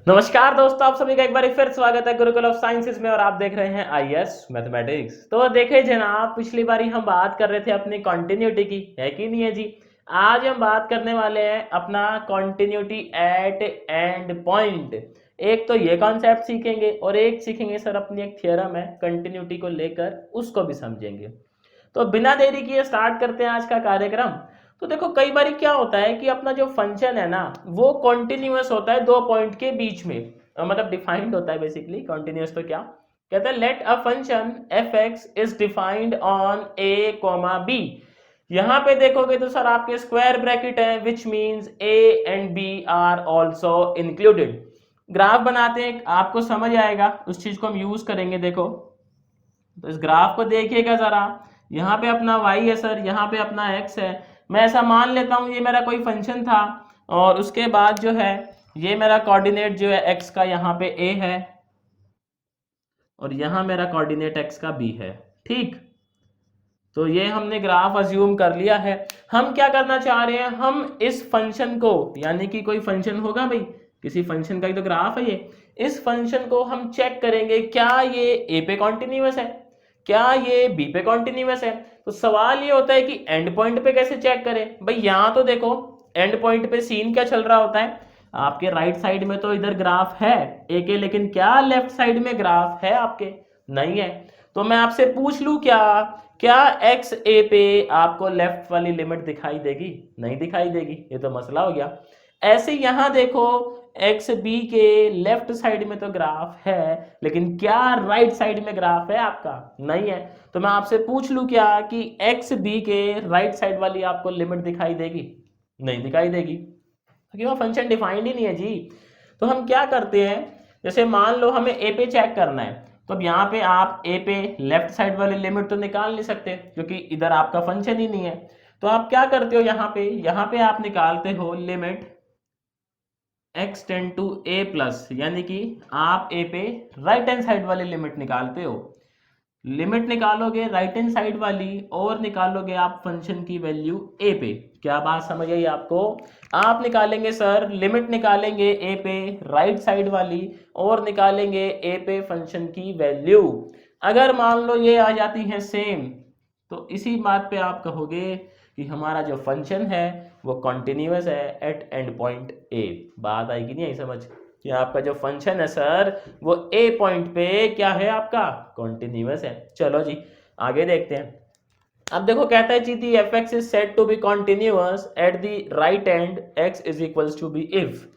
नमस्कार दोस्तों, आप सभी का एक बार फिर स्वागत है गुरुकुल ऑफ साइंसेज में और आप देख रहे हैं आईएएस मैथमेटिक्स। तो देखिए जनाब, पिछली बारी हम बात कर रहे थे अपनी कॉन्टिन्यूटी की, है कि नहीं है जी। आज हम बात करने वाले हैं अपना कॉन्टिन्यूटी एट एंड पॉइंट। एक तो ये कॉन्सेप्ट सीखेंगे और एक सीखेंगे सर अपनी एक थ्योरम है कंटिन्यूटी को लेकर, उसको भी समझेंगे। तो बिना देरी किए स्टार्ट करते हैं आज का कार्यक्रम। तो देखो कई बार क्या होता है कि अपना जो फंक्शन है ना वो कॉन्टिन्यूअस होता है दो पॉइंट के बीच में, मतलब डिफाइंड होता है बेसिकली। कॉन्टिन्यूअस तो क्या कहता है, let a function F X is defined on A comma B. यहाँ पे देखोगे तो सर आपके स्क्वायर ब्रैकेट है which means A and B are also included. Graph बनाते हैं, आपको समझ आएगा, उस चीज को हम यूज करेंगे। देखो तो इस ग्राफ को देखिएगा जरा, यहाँ पे अपना y है सर, यहाँ पे अपना x है। मैं ऐसा मान लेता हूँ ये मेरा कोई फंक्शन था और उसके बाद जो है ये मेरा कोऑर्डिनेट जो है x का यहाँ पे a है और यहाँ मेरा कोऑर्डिनेट x का b है। ठीक, तो ये हमने ग्राफ अज्यूम कर लिया है। हम क्या करना चाह रहे हैं, हम इस फंक्शन को, यानी कि कोई फंक्शन होगा भाई, किसी फंक्शन का ही तो ग्राफ है ये, इस फंक्शन को हम चेक करेंगे क्या ये a पे कॉन्टिन्यूअस है, क्या ये b पे कॉन्टिन्यूअस है। तो सवाल ये होता है कि एंड पॉइंट पे कैसे चेक करें भाई। यहाँ तो देखो एंड पॉइंट पे सीन क्या चल रहा होता है, आपके राइट साइड में तो इधर ग्राफ है ए के, लेकिन क्या लेफ्ट साइड में ग्राफ है आपके, नहीं है। तो मैं आपसे पूछ लूं क्या एक्स ए पे आपको लेफ्ट वाली लिमिट दिखाई देगी, नहीं दिखाई देगी, ये तो मसला हो गया। ऐसे यहां देखो एक्स बी के लेफ्ट साइड में तो ग्राफ है, लेकिन क्या राइट साइड में ग्राफ है आपका, नहीं है। तो मैं आपसे पूछ लूं क्या कि एक्स बी के राइट साइड वाली आपको लिमिट दिखाई देगी, नहीं दिखाई देगी, क्योंकि वो फंक्शन डिफाइंड ही नहीं है जी। तो हम क्या करते हैं, जैसे मान लो हमें ए पे चेक करना है, तो अब यहाँ पे आप ए पे लेफ्ट साइड वाली लिमिट तो निकाल नहीं सकते क्योंकि इधर आपका फंक्शन ही नहीं है। तो आप क्या करते हो, यहाँ पे आप निकालते हो limit x tend to a plus, यानी कि आप a पे राइट हैंड साइड वाली लिमिट निकालते हो। लिमिट निकालोगे राइट हैंड साइड वाली और निकालोगे आप फंक्शन की वैल्यू a पे। क्या बात समझ आई आपको, आप निकालेंगे सर, लिमिट निकालेंगे a पे राइट साइड वाली और निकालेंगे a पे फंक्शन की वैल्यू। अगर मान लो ये आ जाती है सेम, तो इसी बात पे आप कहोगे कि हमारा जो फंक्शन है वो कॉन्टिन्यूअस है एट एंड पॉइंट ए। बात आएगी नहीं आई समझ कि आपका जो फंक्शन है सर वो ए पॉइंट पे क्या है आपका, कॉन्टिन्यूअस है। चलो जी आगे देखते हैं। अब देखो कहता है जी the F X is said to be continuous at the right end X is equals to B if.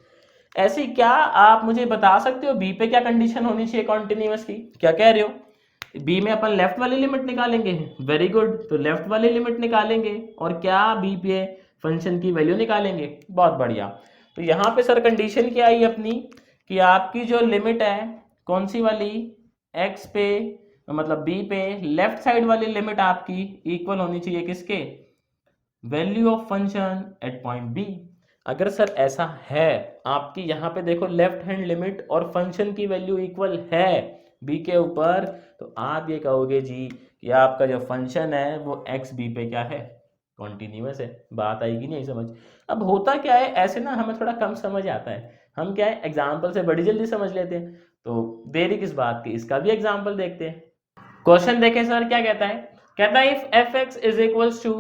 ऐसी क्या आप मुझे बता सकते हो बी पे क्या कंडीशन होनी चाहिए कॉन्टिन्यूअस की, क्या कह रहे हो। बी में अपन लेफ्ट वाली लिमिट निकालेंगे, वेरी गुड, तो लेफ्ट वाली लिमिट निकालेंगे और क्या बी पे फंक्शन की वैल्यू निकालेंगे, बहुत बढ़िया। तो यहाँ पे सर कंडीशन क्या आई अपनी कि आपकी जो लिमिट है कौन सी वाली, एक्स पे मतलब बी पे लेफ्ट साइड वाली लिमिट आपकी इक्वल होनी चाहिए किसके, value of function at point B. अगर सर ऐसा है, आपकी यहाँ पे देखो लेफ्ट हैंड लिमिट और फंक्शन की वैल्यू इक्वल है बी के ऊपर, तो आप ये कहोगे जी कि आपका जो फंक्शन है वो एक्स बी पे क्या है, कॉन्टिन्यूअस है। बात आएगी नहीं समझ। अब होता क्या है, ऐसे ना हमें थोड़ा कम समझ आता है, हम क्या है एग्जाम्पल से बड़ी जल्दी समझ लेते हैं। तो देरी किस बात की, इसका भी एग्जाम्पल देखते हैं। क्वेश्चन देखें सर क्या कहता है if F X is equals to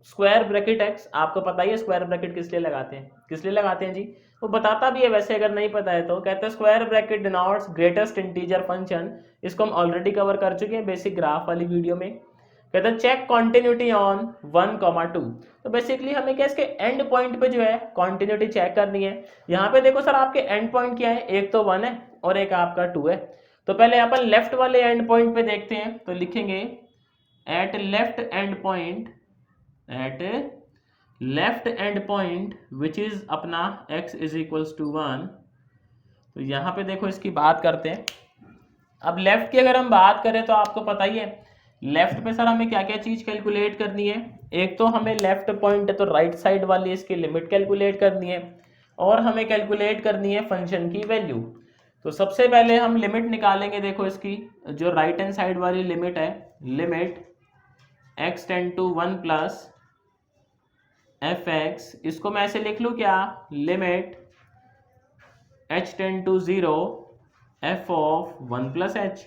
square bracket X. आपको पता ही है स्क्वायर ब्रैकेट किस लिए लगाते हैं, किस लिए लगाते हैं जी, वो बताता भी है वैसे अगर नहीं पता है तो। कहते हैं square bracket denotes greatest integer function, इसको हम ऑलरेडी कवर कर चुके हैं बेसिक ग्राफ वाली वीडियो में। कहते हैं चेक कॉन्टिन्यूटी ऑन 1,2। तो बेसिकली हमें क्या इसके एंड पॉइंट पे जो है कॉन्टिन्यूटी चेक करनी है। यहाँ पे देखो सर आपके एंड पॉइंट क्या है, एक तो 1 है और एक आपका 2 है। तो पहले अपन लेफ्ट वाले एंड पॉइंट पे देखते हैं, तो लिखेंगे at left end point, at left end point which is अपना x इज इक्वल्स टू 1। तो यहाँ पे देखो इसकी बात करते हैं। अब लेफ्ट की अगर हम बात करें तो आपको पता ही है लेफ्ट पे सर हमें क्या क्या चीज कैलकुलेट करनी है। एक तो हमें लेफ्ट पॉइंट है तो राइट साइड वाली इसकी लिमिट कैलकुलेट करनी है और हमें कैलकुलेट करनी है फंक्शन की वैल्यू। तो सबसे पहले हम लिमिट निकालेंगे, देखो इसकी जो राइट हैंड साइड वाली लिमिट है, limit x tend to 1 plus F X, इसको मैं ऐसे लिख लूँ क्या, limit h tend to 0 f of 1 plus h।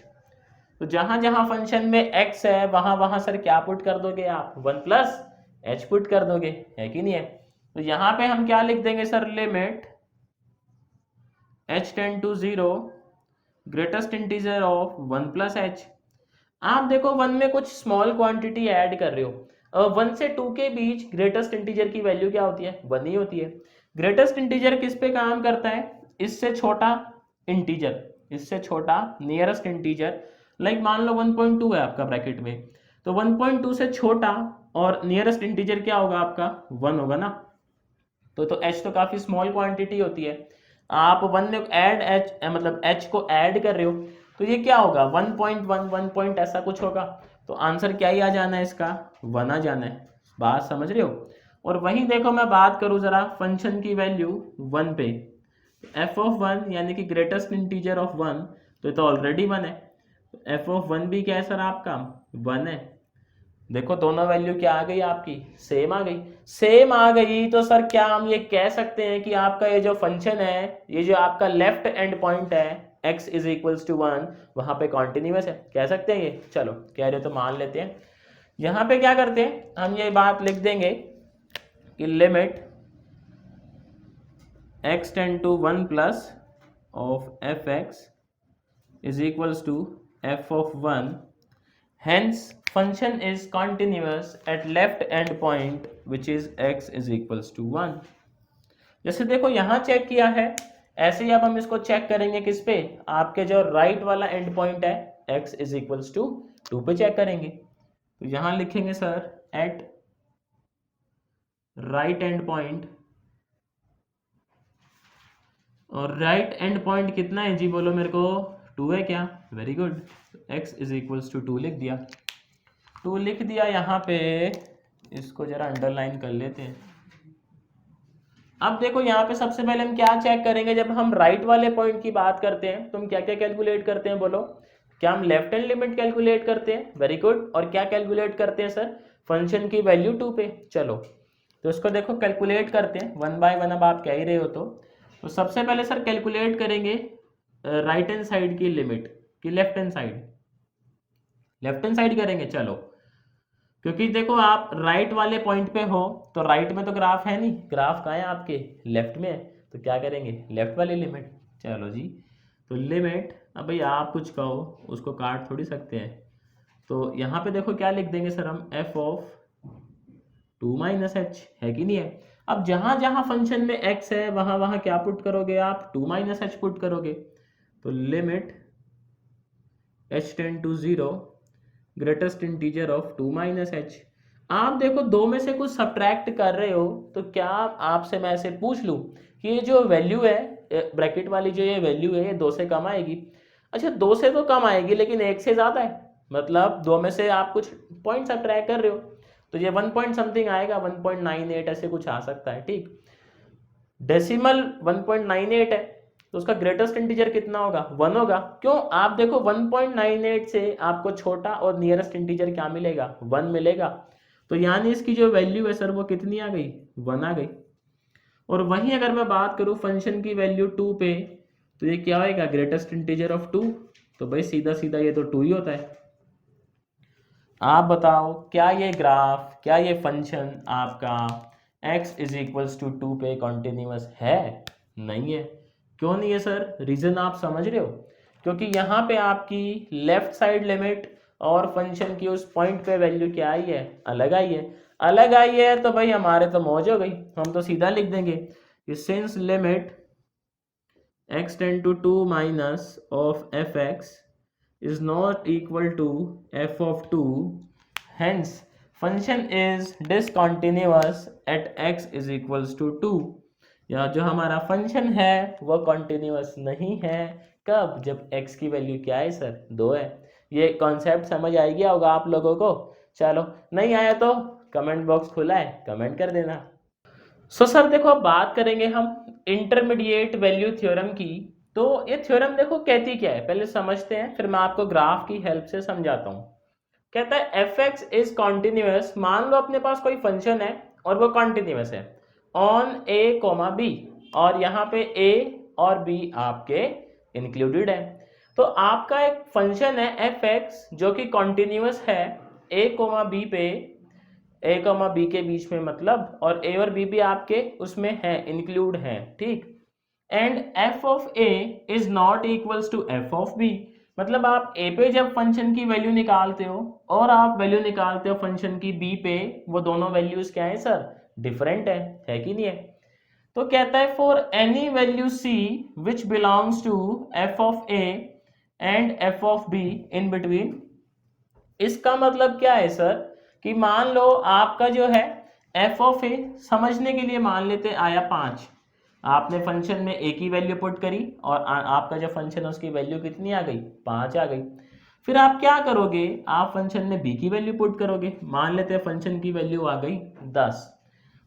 तो जहां जहां फंक्शन में x है वहां वहां सर क्या पुट कर दोगे आप, 1 प्लस h पुट कर दोगे, है कि नहीं है। तो यहां पे हम क्या लिख देंगे sir, limit h tend to 0 greatest integer of 1 plus h। आप देखो 1 में कुछ स्मॉल क्वांटिटी ऐड कर रहे हो, 1 से 2 के बीच ग्रेटेस्ट इंटीजर की वैल्यू क्या होती है, 1 ही होती है। ग्रेटेस्ट इंटीजर किस पे काम करता है, इससे छोटा इंटीजर, इससे छोटा नियरेस्ट इंटीजर। लाइक मान लो 1.2 है आपका ब्रैकेट में, तो 1.2 से छोटा और नियरेस्ट इंटीजर क्या होगा आपका, 1 होगा ना। तो h तो काफी स्मॉल क्वांटिटी होती है, आप 1 में ऐड h मतलब h को ऐड कर रहे हो, तो ये क्या होगा 1.1 1 पॉइंट ऐसा कुछ होगा। तो आंसर क्या ही आ जाना है इसका, 1 आ जाना है। बात समझ रहे हो। और वहीं देखो मैं बात करूं जरा फंक्शन की वैल्यू 1 पे, f ऑफ 1 यानी कि ग्रेटेस्ट इंटीजर ऑफ 1, तो ये तो ऑलरेडी 1 है। f ऑफ 1 भी क्या है सर आपका, 1 है। देखो दोनों वैल्यू क्या आ गई आपकी, सेम आ गई। सेम आ गई तो सर क्या हम ये कह सकते हैं कि आपका ये जो फंक्शन है, ये जो आपका लेफ्ट एंड पॉइंट है x इज इक्वल्स टू 1, वहां पे कॉन्टिन्यूअस है, कह सकते हैं ये। चलो कह रहे हो तो मान लेते हैं। यहां पे क्या करते हैं, हम ये बात लिख देंगे कि limit x tend to 1 plus of f(x) is equals to f of 1, hence function is continuous at left end point which is x is equals to 1। जैसे देखो यहां चेक किया है, ऐसे ही अब हम इसको चेक करेंगे किस पे, आपके जो राइट वाला एंड पॉइंट है x is equals to 2 पे चेक करेंगे। तो यहां लिखेंगे sir at right end point, और राइट एंड पॉइंट कितना है जी, बोलो मेरे को, 2 है क्या, very good. x is equals to 2 लिख दिया, 2 लिख दिया यहाँ पे, इसको जरा अंडरलाइन कर लेते हैं। अब देखो यहाँ पे सबसे पहले हम क्या चेक करेंगे, जब हम राइट वाले पॉइंट की बात करते हैं तो हम क्या क्या कैलकुलेट करते हैं, बोलो। क्या हम लेफ्ट हैंड लिमिट कैलकुलेट करते हैं, वेरी गुड। और क्या कैलकुलेट करते हैं सर, फंक्शन की वैल्यू 2 पे। चलो तो इसको देखो कैलकुलेट करते हैं 1 बाय 1, अब आप कह ही रहे हो तो सबसे पहले सर कैलकुलेट करेंगे राइट हैंड साइड की लिमिट की लेफ्ट हैंड साइड करेंगे। चलो क्योंकि देखो आप राइट वाले पॉइंट पे हो, तो राइट में तो ग्राफ है नहीं, ग्राफ कहाँ है आपके, लेफ्ट में है, तो क्या करेंगे लेफ्ट वाली लिमिट। चलो जी, तो लिमिट, अब भाई आप कुछ कहो उसको काट थोड़ी सकते हैं, तो यहाँ पे देखो क्या लिख देंगे सर हम, f ऑफ 2 माइनस h, है कि नहीं है। अब जहां जहां फंक्शन में x है वहां वहां क्या पुट करोगे आप, 2 माइनस h पुट करोगे। तो limit h tend to 0 greatest integer of 2 minus h। आप देखो दो में से कुछ सब्ट्रैक्ट कर रहे हो, तो क्या आपसे मैं ऐसे पूछ लूं कि ये जो वैल्यू है ब्रैकेट वाली, जो ये वैल्यू है, ये 2 से कम आएगी। अच्छा 2 से तो कम आएगी लेकिन 1 से ज्यादा है, मतलब 2 में से आप कुछ पॉइंट सब्ट्रैक्ट कर रहे हो, तो ये 1 पॉइंट समथिंग आएगा, 1.98 ऐसे कुछ आ सकता है, ठीक। डेसिमल 1.98 है, तो उसका ग्रेटेस्ट इंटीजर कितना होगा, 1 होगा। क्यों, आप देखो 1.98 से आपको छोटा और नियरेस्ट इंटीजर क्या मिलेगा, 1 मिलेगा। तो यानी इसकी जो वैल्यू है सर वो कितनी आ गई, 1 आ गई। और वहीं अगर मैं बात करूं फंक्शन की वैल्यू 2 पे, तो ये क्या होएगा, ग्रेटेस्ट इंटीजर ऑफ 2, तो भाई सीधा सीधा ये तो 2 ही होता है। आप बताओ क्या ये ग्राफ, क्या ये फंक्शन आपका x इज इक्वल्स टू 2 पे कॉन्टिन्यूअस है, नहीं है। क्यों नहीं है सर, रीजन आप समझ रहे हो, क्योंकि यहाँ पे आपकी लेफ्ट साइड लिमिट और फंक्शन की उस पॉइंट पे वैल्यू क्या आई है, अलग आई है। अलग आई है तो भाई हमारे तो मौज हो गई, हम तो सीधा लिख देंगे कि since limit x tend to 2 minus of f(x) is not equal to f of 2, hence function is discontinuous at x is equals to 2। या जो हमारा फंक्शन है वो कॉन्टिन्यूअस नहीं है, कब, जब x की वैल्यू क्या है सर, 2 है। ये कॉन्सेप्ट समझ आ गया होगा आप लोगों को। चलो नहीं आया तो कमेंट बॉक्स खुला है, कमेंट कर देना। सो सर देखो अब बात करेंगे हम इंटरमीडिएट वैल्यू थ्योरम की। तो ये थ्योरम देखो कहती क्या है, पहले समझते हैं, फिर मैं आपको ग्राफ की हेल्प से समझाता हूँ। कहता है f(x) इज कॉन्टिन्यूअस, मान लो अपने पास कोई फंक्शन है और वो कॉन्टिन्यूअस है ऑन a, b, और यहाँ पे a और b आपके इंक्लूडेड है। तो आपका एक फंक्शन है एफ एक्स जो कि कॉन्टिन्यूस है a b पे, a b के बीच में मतलब, और a और b भी आपके उसमें है, इंक्लूड है, ठीक। And f of a is not equals to f of b, मतलब आप a पे जब फंक्शन की वैल्यू निकालते हो और आप वैल्यू निकालते हो फंक्शन की b पे, वो दोनों वैल्यूज क्या है सर, डिफरेंट है कि नहीं है। तो कहता है for any value c which belongs to f of a and f of b in between. इसका मतलब क्या है सर कि मान लो आपका जो है f ऑफ a, समझने के लिए मान लेते आया 5, आपने फंक्शन में a की वैल्यू पुट करी और आपका जो फंक्शन है उसकी वैल्यू कितनी आ गई, 5 आ गई। फिर आप क्या करोगे, आप फंक्शन में b की वैल्यू पुट करोगे, मान लेते हैं फंक्शन की वैल्यू आ गई 10।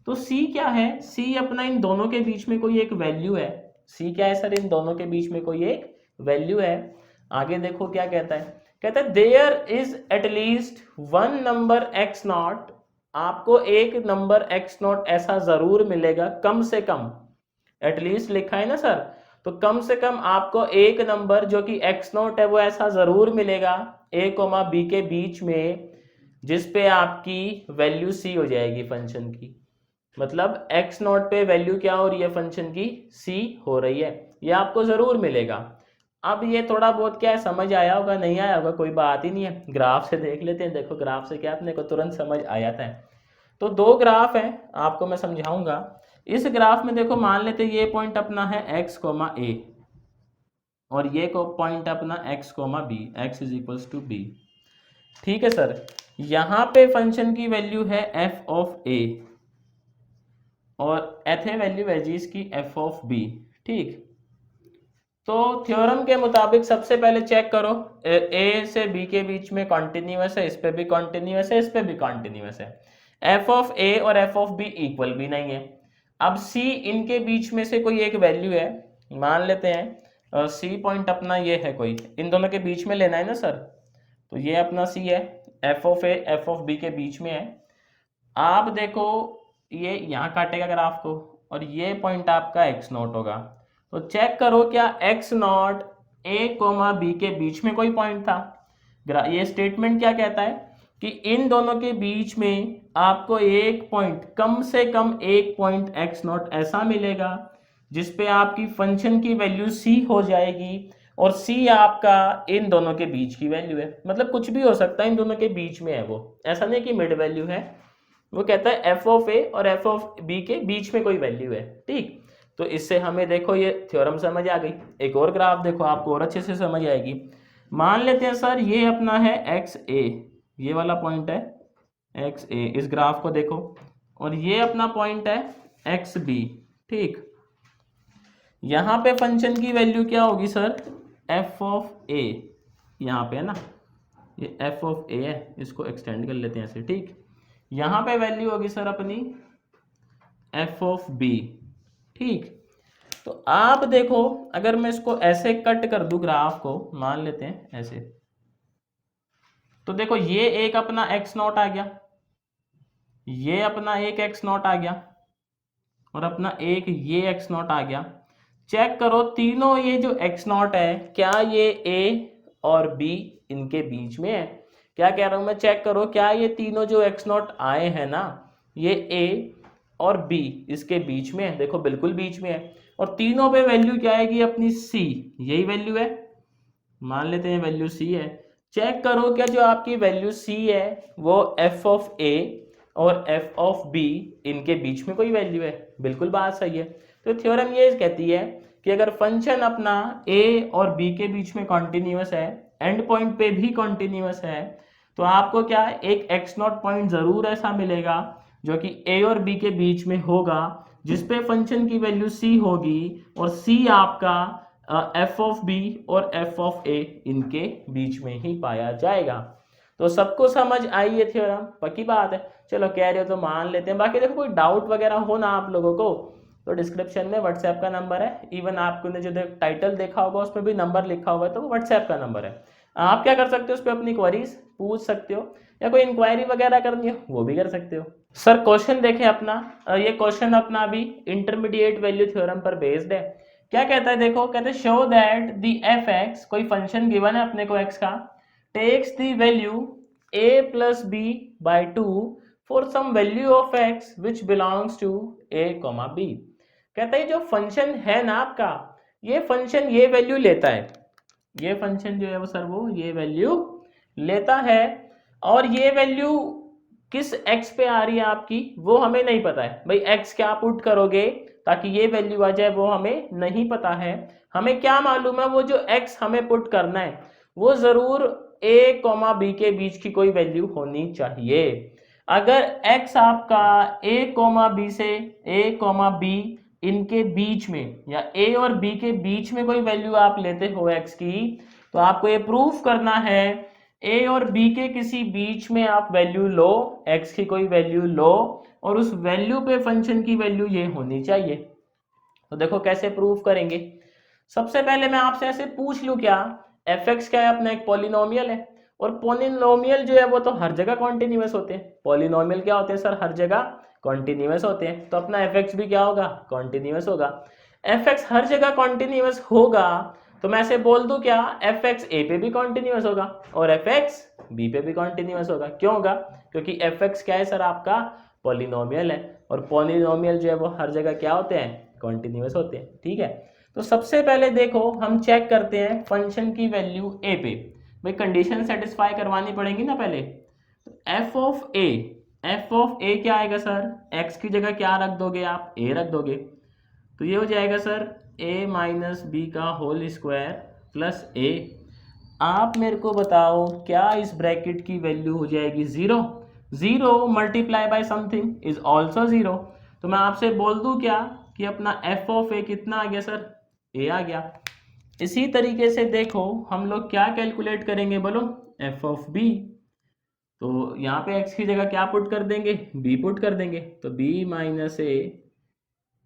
तो c क्या है, c अपना इन दोनों के बीच में कोई एक वैल्यू है। c क्या है सर, इन दोनों के बीच में कोई एक वैल्यू है। आगे देखो क्या कहता है, कहता है there is at least one number x not, आपको एक नंबर x नॉट ऐसा जरूर मिलेगा, कम से कम, एटलीस्ट लिखा है ना सर, तो कम से कम आपको एक नंबर जो कि x नॉट है वो ऐसा जरूर मिलेगा a b के बीच में, जिसपे आपकी वैल्यू c हो जाएगी फंक्शन की। मतलब x नॉट पे वैल्यू क्या हो रही है फंक्शन की, c हो रही है, ये आपको जरूर मिलेगा। अब ये थोड़ा बहुत क्या है, समझ आया होगा, नहीं आया होगा कोई बात ही नहीं है, ग्राफ से देख लेते हैं। देखो ग्राफ से क्या अपने को तुरंत समझ आ जाता है। तो दो ग्राफ है, आपको मैं समझाऊंगा। इस ग्राफ में देखो मान लेते ये पॉइंट अपना है x, a और ये को पॉइंट अपना x, b, x is equals to b, ठीक है सर। यहाँ पे फंक्शन की वैल्यू है f ऑफ a और एथ वैल्यू है जी इसकी f ऑफ b, ठीक। तो थ्योरम के मुताबिक सबसे पहले चेक करो a से b के बीच में कॉन्टिन्यूअस है, इस पे भी कॉन्टिन्यूअस है, इस पे भी कॉन्टिन्यूअस है। f ऑफ a और f ऑफ b इक्वल भी नहीं है। अब c इनके बीच में से कोई एक वैल्यू है, मान लेते हैं c पॉइंट अपना ये है, कोई इन दोनों के बीच में लेना है ना सर, तो ये अपना c है, f of a f of b के बीच में है। आप देखो ये यहाँ काटेगा ग्राफ को और ये पॉइंट आपका x नॉट होगा, तो चेक करो क्या x नॉट a b के बीच में कोई पॉइंट था। ये स्टेटमेंट क्या कहता है कि इन दोनों के बीच में आपको एक पॉइंट, कम से कम एक पॉइंट x नॉट ऐसा मिलेगा जिसपे आपकी फंक्शन की वैल्यू c हो जाएगी, और c आपका इन दोनों के बीच की वैल्यू है। मतलब कुछ भी हो सकता है, इन दोनों के बीच में है वो, ऐसा नहीं कि मिड वैल्यू है। वो कहता है f ऑफ a और f ऑफ b के बीच में कोई वैल्यू है, ठीक। तो इससे हमें देखो ये थ्योरम समझ आ गई। एक और ग्राफ देखो, आपको और अच्छे से समझ आएगी। मान लेते हैं सर ये अपना है एक्स ए, ये वाला पॉइंट है एक्स ए, इस ग्राफ को देखो, और ये अपना पॉइंट है एक्स बी, ठीक। यहाँ पे फंक्शन की वैल्यू क्या होगी सर, एफ ऑफ ए, यहाँ पे है ना, ये एफ ऑफ ए है, इसको एक्सटेंड कर लेते हैं ऐसे, ठीक। यहाँ पे वैल्यू होगी सर अपनी एफ ऑफ बी, ठीक। तो आप देखो अगर मैं इसको ऐसे कट कर दूं ग्राफ को, मान लेते हैं ऐसे, तो देखो ये एक अपना एक्स नॉट आ गया, ये अपना एक एक्स नॉट आ गया, और अपना एक ये एक्स नॉट आ गया। चेक करो तीनों ये जो एक्स नॉट है, क्या ये ए और बी इनके बीच में है। क्या कह रहा हूं मैं, चेक करो क्या ये तीनों जो एक्स नॉट आए हैं ना, ये ए और बी इसके बीच में है। देखो बिल्कुल बीच में है, और तीनों पे वैल्यू क्या आएगी अपनी सी, यही वैल्यू है, मान लेते हैं वैल्यू सी है। चेक करो क्या जो आपकी वैल्यू सी है वो एफ ऑफ ए और एफ ऑफ बी इनके बीच में कोई वैल्यू है। बिल्कुल बात सही है। तो थ्योरम ये कहती है कि अगर फंक्शन अपना ए और बी के बीच में कॉन्टिन्यूअस है, एंड पॉइंट पे भी कॉन्टिन्यूअस है, तो आपको क्या एक एक्स नॉट पॉइंट जरूर ऐसा मिलेगा जो कि ए और बी के बीच में होगा, जिसपे फंक्शन की वैल्यू सी होगी, और सी आपका एफ ऑफ बी और एफ ऑफ ए इनके बीच में ही पाया जाएगा। तो सबको समझ आई है थ्योरम, पक्की बात है। चलो कह रहे हो तो मान लेते हैं। बाकी देखो कोई डाउट वगैरह हो ना आप लोगों को, तो डिस्क्रिप्शन में व्हाट्सएप का नंबर है। इवन आपने जो टाइटल देखा होगा उसमें भी नंबर लिखा हुआ है, तो वो व्हाट्सएप का नंबर है। आप क्या कर सकते हो, उस पर अपनी क्वेरीज पूछ सकते हो, या कोई इंक्वायरी वगैरह करनी हो वो भी कर सकते हो। सर क्वेश्चन देखें अपना, ये क्वेश्चन अपना अभी इंटरमीडिएट वैल्यू थ्योरम पर बेस्ड है। क्या कहता है देखो, कहते हैं show that the f x, कोई फंक्शन गिवन है अपने को एक्स का, takes the value a plus b by two for some value of x which belongs to a comma b. कहता है जो फंक्शन है ना आपका, ये फंक्शन ये वैल्यू लेता है, ये फंक्शन जो है वो सर वो ये वैल्यू लेता है, और ये वैल्यू किस x पे आ रही है आपकी वो हमें नहीं पता है भाई, x क्या पुट करोगे ताकि ये वैल्यू आ जाए वो हमें नहीं पता है। हमें क्या मालूम है वो जो x हमें पुट करना है वो जरूर a कॉमा b के बीच की कोई वैल्यू होनी चाहिए। अगर x आपका a कॉमा b से a कॉमा b इनके बीच में या a और b के बीच में कोई वैल्यू आप लेते हो x की, तो आपको ये प्रूफ करना है a और b के किसी बीच में आप वैल्यू लो, x की कोई वैल्यू लो, और उस वैल्यू पे फंक्शन की वैल्यू ये होनी चाहिए। तो देखो कैसे प्रूफ करेंगे। सबसे पहले मैं आपसे ऐसे पूछ लूं क्या, fx क्या है अपना एक पॉलिनोमियल है, और पॉलिनोमियल जो है वो तो हर जगह कॉन्टिन्यूअस होते हैं। पॉलिनोमियल क्या होते हैं सर, हर जगह कॉन्टिन्यूअस होते हैं, तो अपना fx भी क्या होगा, कॉन्टिन्यूअस होगा। fx हर जगह कॉन्टिन्यूअस होगा तो मैं ऐसे बोल दूं क्या, fx a पे भी कॉन्टिन्यूअस होगा और fx b पे भी कॉन्टिन्यूअस होगा। क्यों होगा, क्योंकि fx क्या है सर आपका पॉलिनोमियल है, और पॉलिनोमियल जो है वो हर जगह क्या होते हैं, कॉन्टिन्यूअस होते हैं। ठीक है, तो सबसे पहले देखो हम चेक करते हैं फंक्शन की वैल्यू a पे, भाई कंडीशन सेटिस्फाई करवानी पड़ेगी ना पहले। तो एफ ऑफ ए क्या आएगा सर, x की जगह क्या रख दोगे आप, a रख दोगे, तो ये हो जाएगा सर a माइनस बी का होल स्क्वायर प्लस a। आप मेरे को बताओ क्या इस ब्रैकेट की वैल्यू हो जाएगी zero, zero multiply by something is also zero. तो मैं आपसे बोल दूं क्या कि अपना एफ ऑफ ए कितना आ गया सर, a आ गया। इसी तरीके से देखो हम लोग क्या कैलकुलेट करेंगे, बोलो एफ ऑफ बी, तो यहाँ पे x की जगह क्या पुट कर देंगे, b पुट कर देंगे, तो b माइनस ए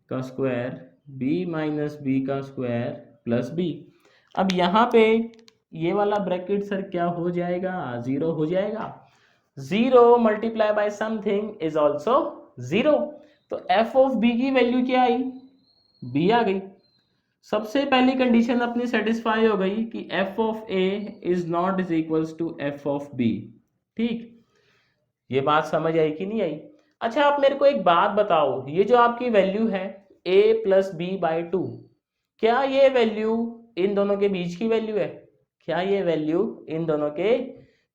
का स्क्वायर b माइनस बी का स्क्वायर प्लस b। अब यहाँ पे ये वाला ब्रैकेट सर क्या हो जाएगा, जीरो हो जाएगा। Zero multiply by something is also zero, तो एफ ऑफ बी की वैल्यू क्या आई, b आ गई। सबसे पहली कंडीशन अपनी सेटिस्फाई हो गई कि f of a is not is equals to f of b. ठीक, ये बात समझ आई कि नहीं आई। अच्छा आप मेरे को एक बात बताओ, ये जो आपकी वैल्यू है a plus b by two, क्या ये वैल्यू इन दोनों के बीच की वैल्यू है, क्या ये वैल्यू इन दोनों के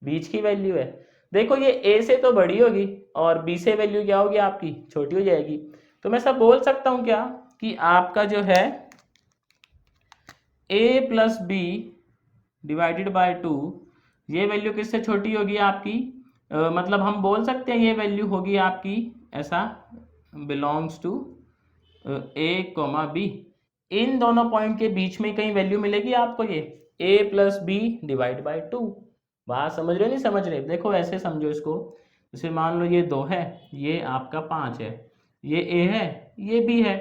बीच की वैल्यू है। देखो ये a से तो बड़ी होगी और b से वैल्यू क्या होगी आपकी, छोटी हो जाएगी। तो मैं सब बोल सकता हूं क्या कि आपका जो है a plus b divided by two, ये वैल्यू किससे छोटी होगी आपकी, मतलब हम बोल सकते हैं ये वैल्यू होगी आपकी ऐसा, belongs to a comma B. इन दोनों पॉइंट के बीच में कहीं वैल्यू मिलेगी आपको, ये a plus b divide by two. बात समझ रहे हो नहीं समझ रहे, देखो ऐसे समझो इसको, जैसे मान लो ये 2 है, ये आपका 5 है, ये a है, ये b है,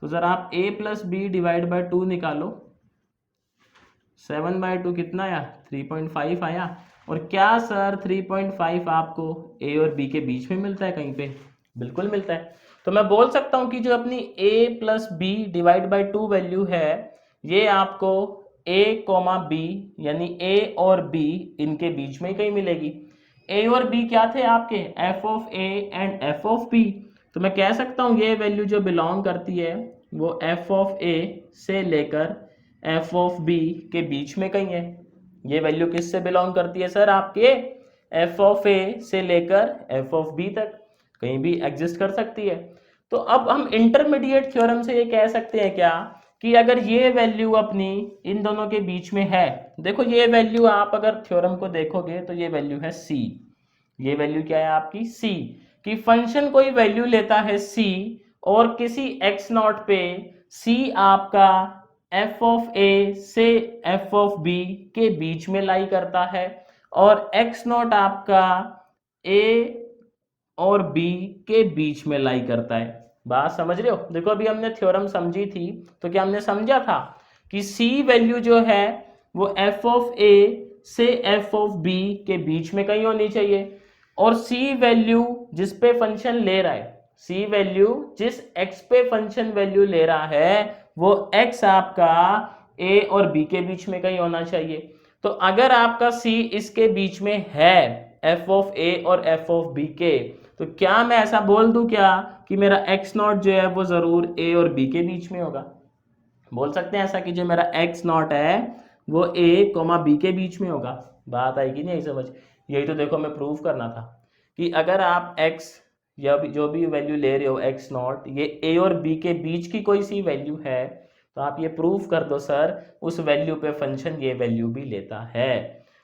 तो जरा आप a plus b divide by two निकालो, 7 बाई टू कितना आया, 3.5 आया। और क्या सर 3.5 आपको a और b के बीच में मिलता है कहीं पे, बिल्कुल मिलता है। तो मैं बोल सकता हूं कि जो अपनी a plus b divide by two value है, ये आपको a कोमा बी यानी a और b इनके बीच में कहीं मिलेगी। a और b क्या थे आपके, f of a and f of b, तो मैं कह सकता हूँ ये वैल्यू जो बिलोंग करती है वो f ऑफ a से लेकर f ऑफ b के बीच में कहीं है। ये वैल्यू किससे बिलोंग करती है सर, आपके f ऑफ a से लेकर f ऑफ b तक कहीं भी एग्जिस्ट कर सकती है। तो अब हम इंटरमीडिएट थ्योरम से ये कह सकते हैं क्या कि अगर ये वैल्यू अपनी इन दोनों के बीच में है, देखो ये वैल्यू आप अगर थ्योरम को देखोगे तो ये वैल्यू है c, ये वैल्यू क्या है आपकी c, कि फंक्शन कोई वैल्यू लेता है c और किसी x नॉट पे c आपका f ऑफ a से f ऑफ b के बीच में लाई करता है, और x नॉट आपका a और b के बीच में लाई करता है। बात समझ रहे हो, देखो अभी हमने थ्योरम समझी थी, तो क्या हमने समझा था कि c वैल्यू जो है वो f ऑफ a से f ऑफ b के बीच में कहीं होनी चाहिए, और c वैल्यू जिस पे फंक्शन ले रहा है, c वैल्यू जिस x पे फंक्शन वैल्यू ले रहा है वो x आपका a और b के बीच में कहीं होना चाहिए। तो अगर आपका c इसके बीच में है f ऑफ a और f ऑफ b के, तो क्या मैं ऐसा बोल दूं क्या कि मेरा x नॉट जो है वो ज़रूर a और b के बीच में होगा? बोल सकते हैं ऐसा कि जो मेरा x नॉट है वो a कोमा b के बीच में होगा। बात आएगी नहीं समझ? यही तो देखो मैं प्रूव करना था कि अगर आप x या जो भी वैल्यू ले रहे हो x नॉट, ये a और b के बीच की कोई सी वैल्यू है, तो आप ये प्रूव कर दो सर उस वैल्यू पे फंक्शन ये वैल्यू भी लेता है।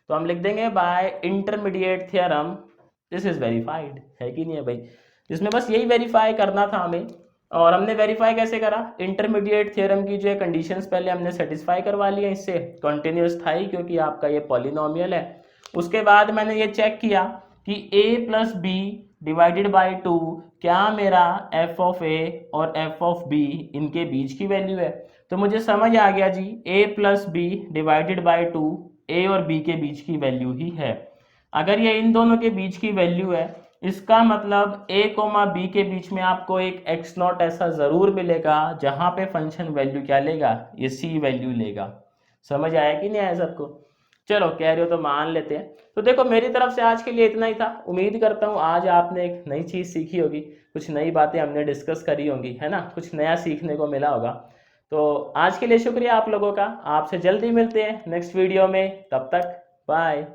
तो हम लिख देंगे by intermediate theorem this is verified, है कि नहीं है भाई? इसमें बस यही वेरीफाई करना था हमें, और हमने वेरीफाई कैसे करा? इंटरमीडिएट थ्योरम की जो है कंडीशंस पहले हमने सेटिस्फाई करवा लिया इससे, कंटिन्यूस था ही क्योंकि आपका ये पॉलिनोमियल है। उसके बाद मैंने ये चेक किया कि a plus b divided by 2 क्या मेरा f ऑफ a और f ऑफ b इनके बीच की वैल्यू है? तो मुझे समझ आ गया जी a plus b divided by 2 a और b के बीच की वैल्यू ही है। अगर ये इन दोनों के बीच की वैल्यू है, इसका मतलब a कोमा b के बीच में आपको एक x नॉट ऐसा ज़रूर मिलेगा जहां पे फंक्शन वैल्यू क्या लेगा? ये c वैल्यू लेगा। समझ आया कि नहीं आया सबको? चलो कह रहे हो तो मान लेते हैं। तो देखो मेरी तरफ से आज के लिए इतना ही था। उम्मीद करता हूँ आज आपने एक नई चीज़ सीखी होगी, कुछ नई बातें हमने डिस्कस करी होंगी, है ना? कुछ नया सीखने को मिला होगा। तो आज के लिए शुक्रिया आप लोगों का। आपसे जल्दी मिलते हैं नेक्स्ट वीडियो में, तब तक बाय।